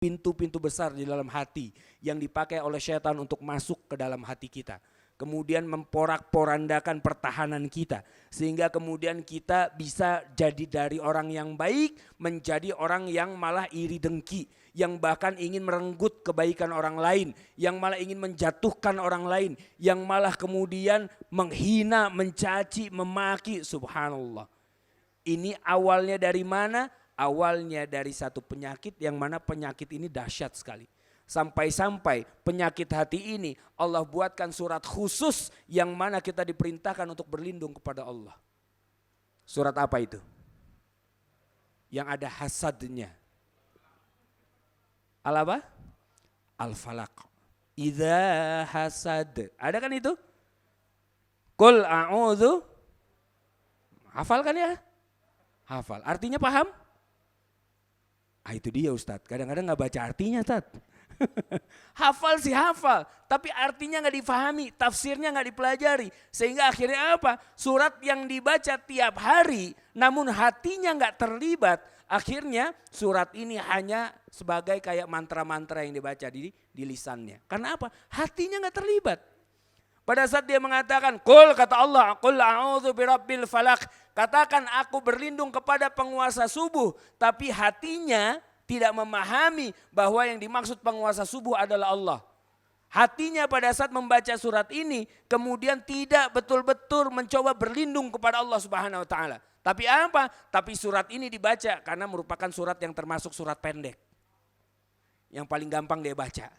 pintu-pintu besar di dalam hati yang dipakai oleh syaitan untuk masuk ke dalam hati kita. Kemudian memporak-porandakan pertahanan kita. Sehingga kemudian kita bisa jadi dari orang yang baik menjadi orang yang malah iri dengki. Yang bahkan ingin merenggut kebaikan orang lain. Yang malah ingin menjatuhkan orang lain. Yang malah kemudian menghina, mencaci, memaki. Subhanallah. Ini awalnya dari mana? Awalnya dari satu penyakit yang mana penyakit ini dahsyat sekali. Sampai-sampai penyakit hati ini Allah buatkan surat khusus yang mana kita diperintahkan untuk berlindung kepada Allah. Surat apa itu? Yang ada hasadnya. Apa? Al-Falaq. Idza hasad. Ada kan itu? Qul a'udzu. Hafal kan ya? Hafal. Artinya paham? Ah itu dia Ustadz, kadang-kadang gak baca artinya Ustadz. Hafal sih hafal, tapi artinya gak difahami, tafsirnya gak dipelajari. Sehingga akhirnya apa? Surat yang dibaca tiap hari namun hatinya gak terlibat. Akhirnya surat ini hanya sebagai kayak mantra-mantra yang dibaca di lisannya. Karena apa? Hatinya gak terlibat. Pada saat dia mengatakan, Qul kata Allah, Qul a'udzu birabbil falaq. Katakan aku berlindung kepada penguasa subuh. Tapi hatinya tidak memahami bahwa yang dimaksud penguasa subuh adalah Allah. Hatinya pada saat membaca surat ini kemudian tidak betul-betul mencoba berlindung kepada Allah Subhanahu wa taala. Tapi apa? Tapi surat ini dibaca karena merupakan surat yang termasuk surat pendek. Yang paling gampang dia baca.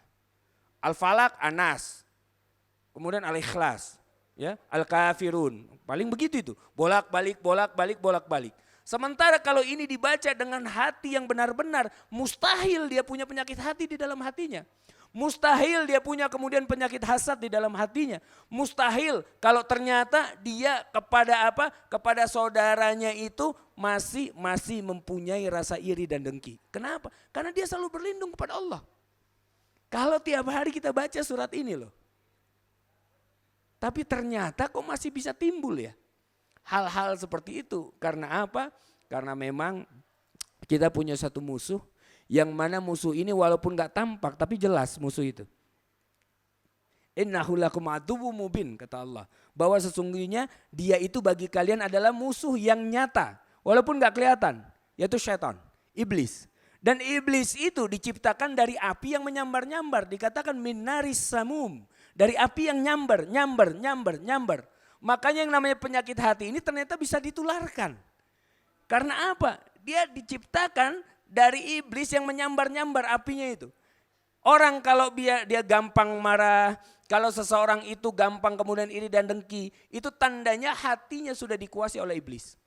Al-Falaq, Anas. Kemudian Al-Ikhlas, ya, Al-Kafirun, paling begitu itu, bolak-balik, bolak-balik, bolak-balik. Sementara kalau ini dibaca dengan hati yang benar-benar, mustahil dia punya penyakit hati di dalam hatinya. Mustahil dia punya kemudian penyakit hasad di dalam hatinya. Mustahil kalau ternyata dia kepada apa? Kepada saudaranya itu masih mempunyai rasa iri dan dengki. Kenapa? Karena dia selalu berlindung kepada Allah. Kalau tiap hari kita baca surat ini loh. Tapi ternyata kok masih bisa timbul ya hal-hal seperti itu. Karena apa? Karena memang kita punya satu musuh yang mana musuh ini walaupun gak tampak tapi jelas musuh itu. Innahu lakum aduwwum mubin kata Allah. Bahwa sesungguhnya dia itu bagi kalian adalah musuh yang nyata. Walaupun gak kelihatan, yaitu syaitan, iblis. Dan iblis itu diciptakan dari api yang menyambar-nyambar. Dikatakan min naris samum. Dari api yang nyamber. Makanya yang namanya penyakit hati ini ternyata bisa ditularkan. Karena apa? Dia diciptakan dari iblis yang menyambar-nyambar apinya itu. Orang kalau dia gampang marah, kalau seseorang itu gampang kemudian iri dan dengki, itu tandanya hatinya sudah dikuasai oleh iblis.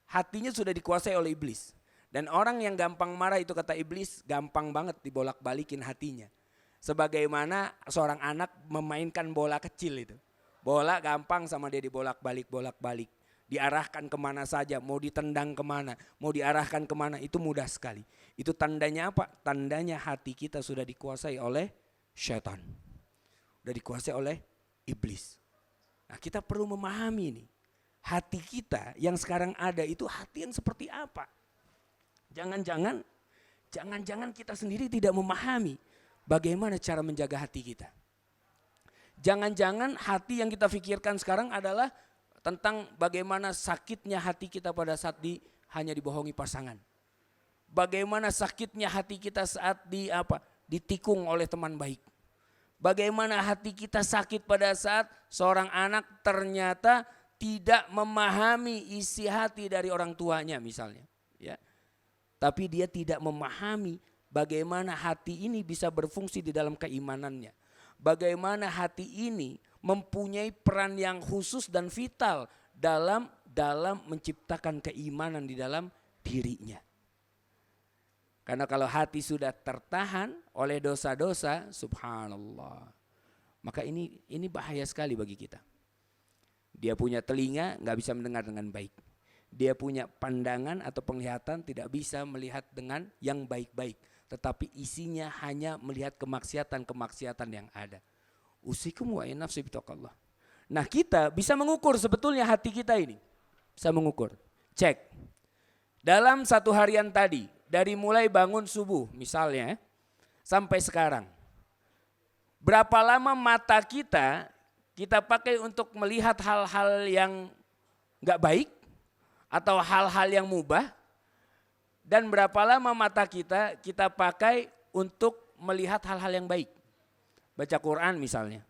Hatinya sudah dikuasai oleh iblis. Dan orang yang gampang marah itu kata iblis gampang banget dibolak-balikin hatinya. Sebagaimana seorang anak memainkan bola kecil itu. Bola gampang sama dia dibolak-balik. Diarahkan kemana saja, mau ditendang kemana, mau diarahkan kemana itu mudah sekali. Itu tandanya apa? Tandanya hati kita sudah dikuasai oleh syaitan. Sudah dikuasai oleh iblis. Nah kita perlu memahami ini. Hati kita yang sekarang ada itu hati yang seperti apa? Jangan-jangan kita sendiri tidak memahami bagaimana cara menjaga hati kita. Jangan-jangan hati yang kita pikirkan sekarang adalah tentang bagaimana sakitnya hati kita pada saat hanya dibohongi pasangan. Bagaimana sakitnya hati kita saat ditikung oleh teman baik. Bagaimana hati kita sakit pada saat seorang anak ternyata tidak memahami isi hati dari orang tuanya misalnya. Ya. Tapi dia tidak memahami bagaimana hati ini bisa berfungsi di dalam keimanannya. Bagaimana hati ini mempunyai peran yang khusus dan vital dalam menciptakan keimanan di dalam dirinya. Karena kalau hati sudah tertahan oleh dosa-dosa, subhanallah. Maka ini bahaya sekali bagi kita. Dia punya telinga nggak bisa mendengar dengan baik. Dia punya pandangan atau penglihatan tidak bisa melihat dengan yang baik-baik. Tetapi isinya hanya melihat kemaksiatan yang ada. Usikum wa nafsi bitaqallah. Nah kita bisa mengukur sebetulnya hati kita ini. Bisa mengukur. Cek. Dalam satu harian tadi, dari mulai bangun subuh misalnya, sampai sekarang. Berapa lama mata kita pakai untuk melihat hal-hal yang nggak baik atau hal-hal yang mubah, dan berapa lama mata kita pakai untuk melihat hal-hal yang baik. Baca Quran misalnya.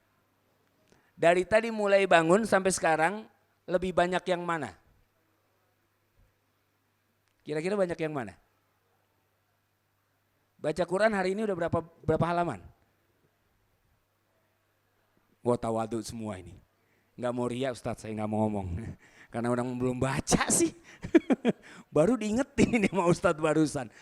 Dari tadi mulai bangun sampai sekarang lebih banyak yang mana? Kira-kira banyak yang mana? Baca Quran hari ini udah berapa halaman? Wah, tawadu semua ini. Nggak mau ria Ustadz, saya nggak mau ngomong. Karena orang belum baca sih. Baru diingetin ini sama Ustadz barusan.